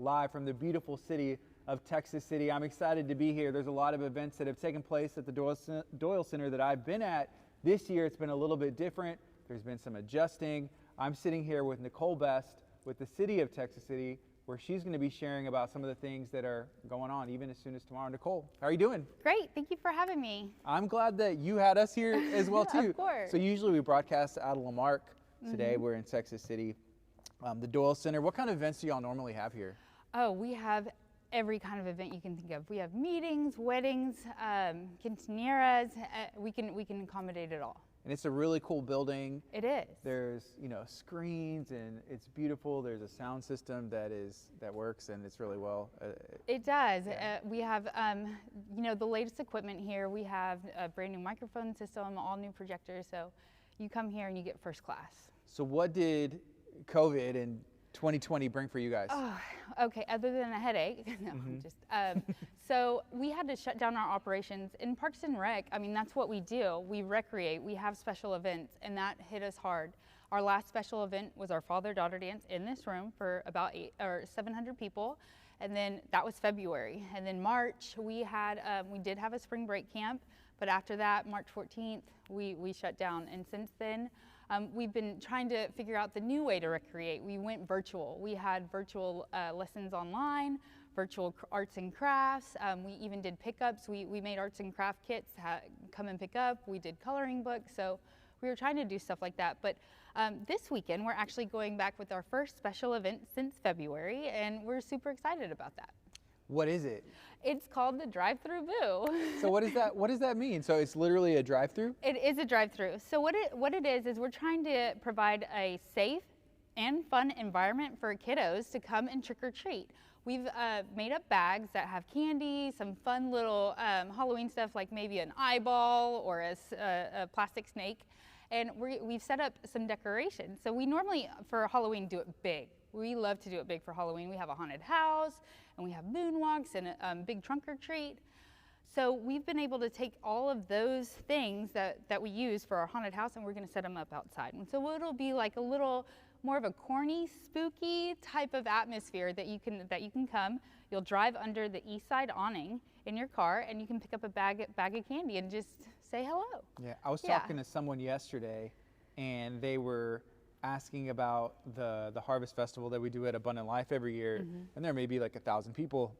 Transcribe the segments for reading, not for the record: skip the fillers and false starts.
live from the beautiful city of Texas City. I'm excited to be here. There's a lot of events that have taken place at the Doyle Center that I've been at. This year it's been a little bit different. There's been some adjusting. I'm sitting here with Nicole Bess with the city of Texas City, where she's going to be sharing about some of the things that are going on even as soon as tomorrow. Nicole, how are you doing? Great, thank you for having me. I'm glad that you had us here as well too. Of course. So usually we broadcast out of Lamarck. Today we're in Texas City, the Doyle Center. What kind of events do y'all normally have here? Oh, we have every kind of event you can think of. We have meetings, weddings, quinceañeras. We can accommodate it all. And it's a really cool building. It is. There's, screens, and it's beautiful. There's a sound system that works, and it's really well. It does. Yeah. We have, the latest equipment here. We have a brand new microphone system, all new projectors. So you come here and you get first class. So what did COVID and 2020 bring for you guys? Oh, okay, other than a headache. No, so we had to shut down our operations. In Parks and Rec, I mean, that's what we do. We recreate, we have special events, and that hit us hard. Our last special event was our father-daughter dance in this room for about 700 people. And then that was February. And then March, we did have a spring break camp, but after that, March 14th, we shut down. And since then, we've been trying to figure out the new way to recreate. We went virtual. We had virtual lessons online, virtual arts and crafts. We even did pickups. We made arts and craft kits, come and pick up. We did coloring books. So we were trying to do stuff like that. But this weekend, we're actually going back with our first special event since February, and we're super excited about that. What is it? It's called the Drive-Thru Boo. So what does that mean? So it's literally a drive-through? It is a drive-through. So what it is we're trying to provide a safe and fun environment for kiddos to come and trick or treat. We've made up bags that have candy, some fun little Halloween stuff like maybe an eyeball or a plastic snake, and we've set up some decorations. So we normally for Halloween do it big. We love to do it big for Halloween. We have a haunted house, and we have moonwalks and a big trunk or treat. So we've been able to take all of those things that we use for our haunted house, and we're going to set them up outside. And so it'll be like a little more of a corny, spooky type of atmosphere that you can come. You'll drive under the east side awning in your car, and you can pick up a bag of candy and just say hello. Yeah, I was talking to someone yesterday, and they were asking about the Harvest Festival that we do at Abundant Life every year, and there may be like 1,000 people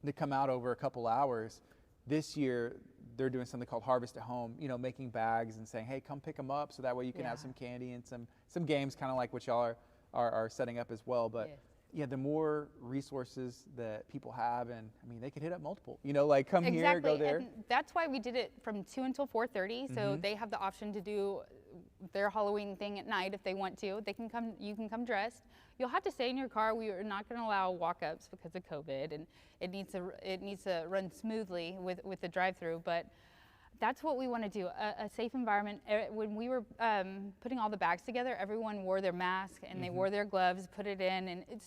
that come out over a couple hours. This year, they're doing something called Harvest at Home, making bags and saying, hey, come pick them up, so that way you can have some candy and some games, kind of like what y'all are setting up as well. But yeah, the more resources that people have, and I mean, they could hit up multiple, like come here, go there. And that's why we did it from 2 until 4:30. So they have the option to do their Halloween thing at night if they want to. They can come, you can come dressed. You'll have to stay in your car. We are not going to allow walk-ups because of COVID, and it needs to run smoothly with the drive-through. But that's what we want to do, a safe environment. When we were putting all the bags together, everyone wore their mask and they wore their gloves, put it in, and it's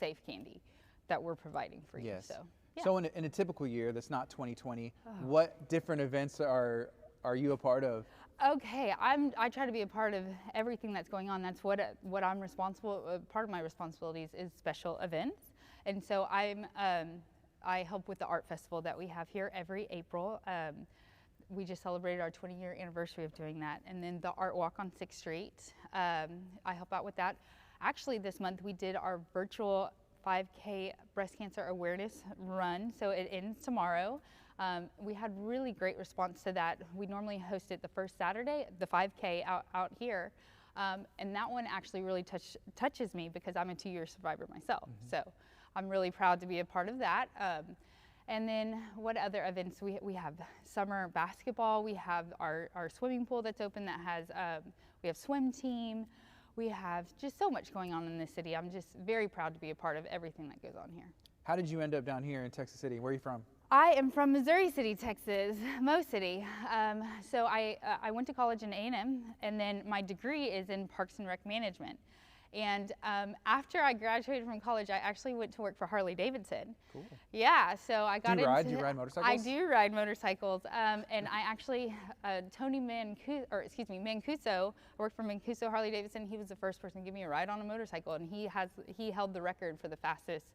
safe candy that we're providing for you. Yes. So, yeah. So in a typical year that's not 2020, what different events are you a part of? Okay, I try to be a part of everything that's going on. That's what I'm responsible. Part of my responsibilities is special events, and so I help with the art festival that we have here every April. We just celebrated our 20-year anniversary of doing that, and then the art walk on 6th Street. I help out with that. Actually, this month we did our virtual 5K breast cancer awareness run, so it ends tomorrow. We had really great response to that. We normally host it the first Saturday, the 5K out here, and that one actually really touches me because I'm a 2-year survivor myself. So I'm really proud to be a part of that. And then what other events? We have summer basketball. We have our swimming pool that's open that has, we have swim team. We have just so much going on in this city. I'm just very proud to be a part of everything that goes on here. How did you end up down here in Texas City? Where are you from? I am from Missouri City, Texas, Mo City. So I went to college in A&M, and then my degree is in Parks and Rec Management. And after I graduated from college, I actually went to work for Harley Davidson. Cool. Yeah, so I got Do you ride motorcycles? I do ride motorcycles, and I actually, Tony Mancuso, I worked for Mancuso Harley Davidson. He was the first person to give me a ride on a motorcycle, and he held the record for the fastest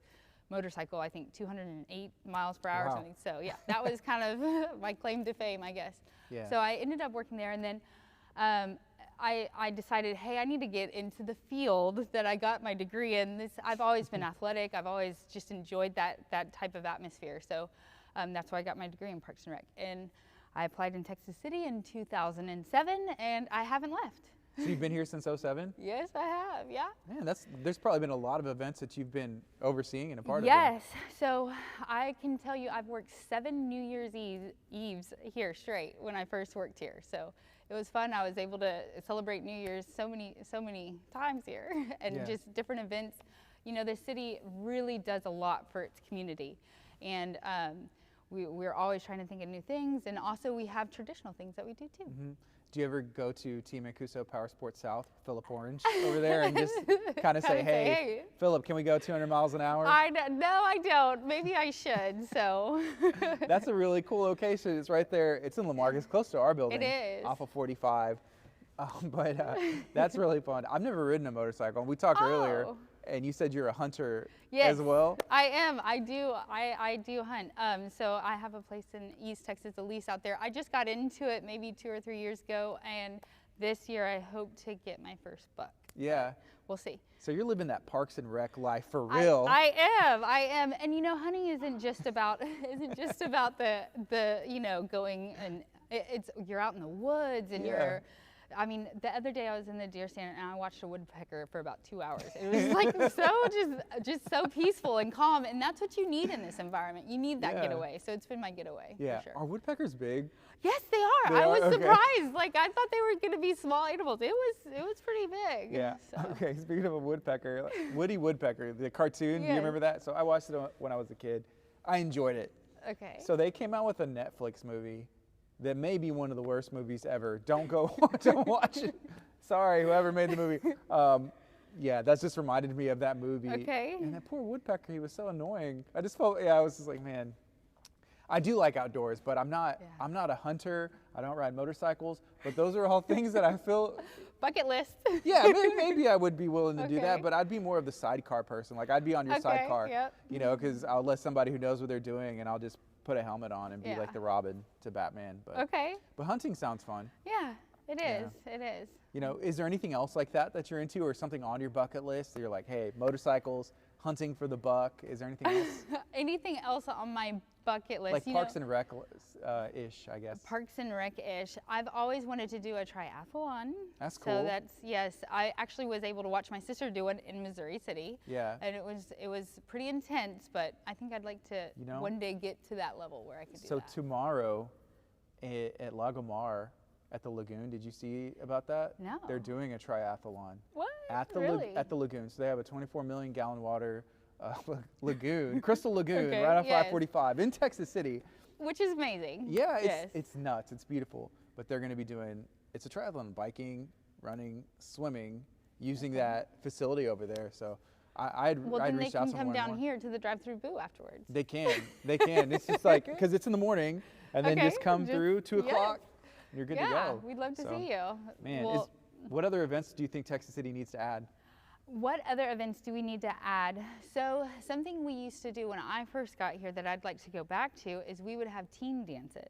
motorcycle, I think 208 miles per hour or something. So yeah, that was kind of my claim to fame, I guess. Yeah. So I ended up working there, and then I decided, hey, I need to get into the field that I got my degree in. I've always been athletic. I've always just enjoyed that type of atmosphere. So that's why I got my degree in Parks and Rec. And I applied in Texas City in 2007, and I haven't left. So you've been here since 2007? Yes, I have, yeah. Man, there's probably been a lot of events that you've been overseeing and a part of. Yes, so I can tell you I've worked 7 New Year's Eves here straight when I first worked here. So it was fun. I was able to celebrate New Year's so many times here and just different events. You know, the city really does a lot for its community. And we're always trying to think of new things. And also we have traditional things that we do too. Mm-hmm. Do you ever go to Team Mancuso Power Sports South, Philip Orange over there, and just kind of say, hey, Philip, can we go 200 miles an hour? No, I don't. Maybe I should, so. That's a really cool location. It's right there. It's in Lamar. It's close to our building. It is. Off of 45. But that's really fun. I've never ridden a motorcycle. We talked earlier, and you said you're a hunter as well. I am. I do hunt. So I have a place in East Texas, a lease out there. I just got into it maybe 2 or 3 years ago, and this year I hope to get my first buck. Yeah. We'll see. So you're living that Parks and Rec life for real. I am. And you know, hunting isn't just about the you know, going and you're out in the woods and you're. I mean, the other day I was in the deer stand and I watched a woodpecker for about 2 hours. It was like just so peaceful and calm, and that's what you need in this environment. You need that getaway. So it's been my getaway. Yeah. For sure. Are woodpeckers big? Yes, they are. I was surprised. Like I thought they were going to be small animals. It was pretty big. Yeah. So. Okay. Speaking of a woodpecker, Woody Woodpecker, the cartoon. Do you remember that? So I watched it when I was a kid. I enjoyed it. Okay. So they came out with a Netflix movie that may be one of the worst movies ever. Don't watch it. Sorry, whoever made the movie. Yeah, that's just reminded me of that movie. Okay. And that poor woodpecker, he was so annoying. I just felt, I was just like, man, I do like outdoors, but I'm not a hunter. I don't ride motorcycles, but those are all things that I feel. Bucket list. Yeah, maybe I would be willing to do that, but I'd be more of the sidecar person. Like I'd be on your sidecar, you know, because I'll let somebody who knows what they're doing, and I'll just put a helmet on and be like the Robin to Batman. But but hunting sounds fun. Yeah, it is. It is. You know, is there anything else like that you're into, or something on your bucket list that you're like, hey, motorcycles, hunting for the buck? Is there anything else? Anything else on my bucket list? Like Parks and Rec-ish, I guess. Parks and Rec-ish. I've always wanted to do a triathlon. That's cool. So that's, yes, I actually was able to watch my sister do it in Missouri City. Yeah. And it was pretty intense, but I think I'd like to one day get to that level where I can do that. So tomorrow at Lagomar, at the lagoon, did you see about that? No. They're doing a triathlon. What? At the at the lagoon. So they have a 24 million gallon water lagoon, Crystal Lagoon, right off 545 in Texas City. Which is amazing. Yeah, it's nuts. It's beautiful. But they're going to be doing, it's a triathlon, biking, running, swimming, using that facility over there. So I'd reach out to Well, then they can come down here to the drive-through boo afterwards. They can. They can. It's just like, because it's in the morning, and then just come through 2 o'clock. You're good to go. Yeah, we'd love to see you. Man, what other events do you think Texas City needs to add? What other events do we need to add? So something we used to do when I first got here that I'd like to go back to is we would have teen dances.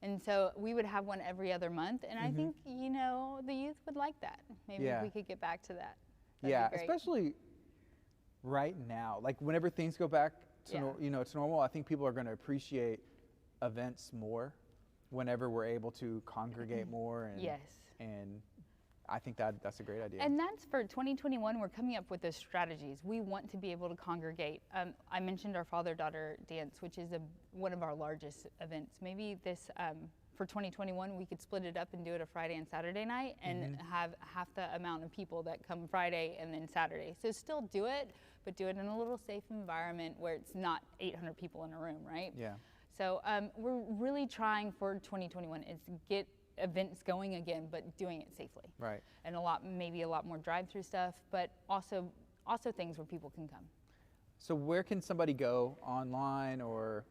And so we would have one every other month. And I think, you know, the youth would like that. Maybe if we could get back to that. That'd be great. Especially right now. Like whenever things go back to, to normal, I think people are going to appreciate events more whenever we're able to congregate more. And, and I think that's a great idea. And that's for 2021, we're coming up with those strategies. We want to be able to congregate. I mentioned our father-daughter dance, which is one of our largest events. Maybe this, for 2021, we could split it up and do it a Friday and Saturday night and have half the amount of people that come Friday and then Saturday. So still do it, but do it in a little safe environment where it's not 800 people in a room, right? Yeah. So we're really trying for 2021 is get events going again, but doing it safely. Right. And maybe a lot more drive-through stuff, but also things where people can come. So where can somebody go online or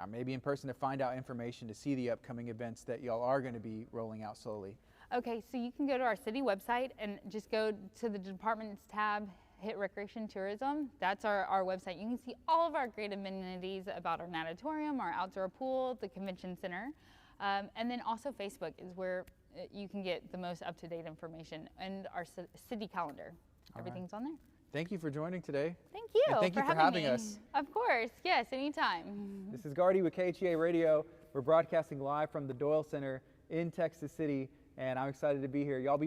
maybe in person to find out information to see the upcoming events that y'all are going to be rolling out slowly? Okay, so you can go to our city website and just go to the departments tab, hit Recreation Tourism. That's our website. You can see all of our great amenities about our natatorium, our outdoor pool, the convention center. And then also Facebook is where you can get the most up-to-date information, and our city calendar. Everything's on there. Thank you for joining today. Thank you. And thank you for having us. Of course. Yes, anytime. This is Gardy with KHEA Radio. We're broadcasting live from the Doyle Center in Texas City, and I'm excited to be here. Y'all be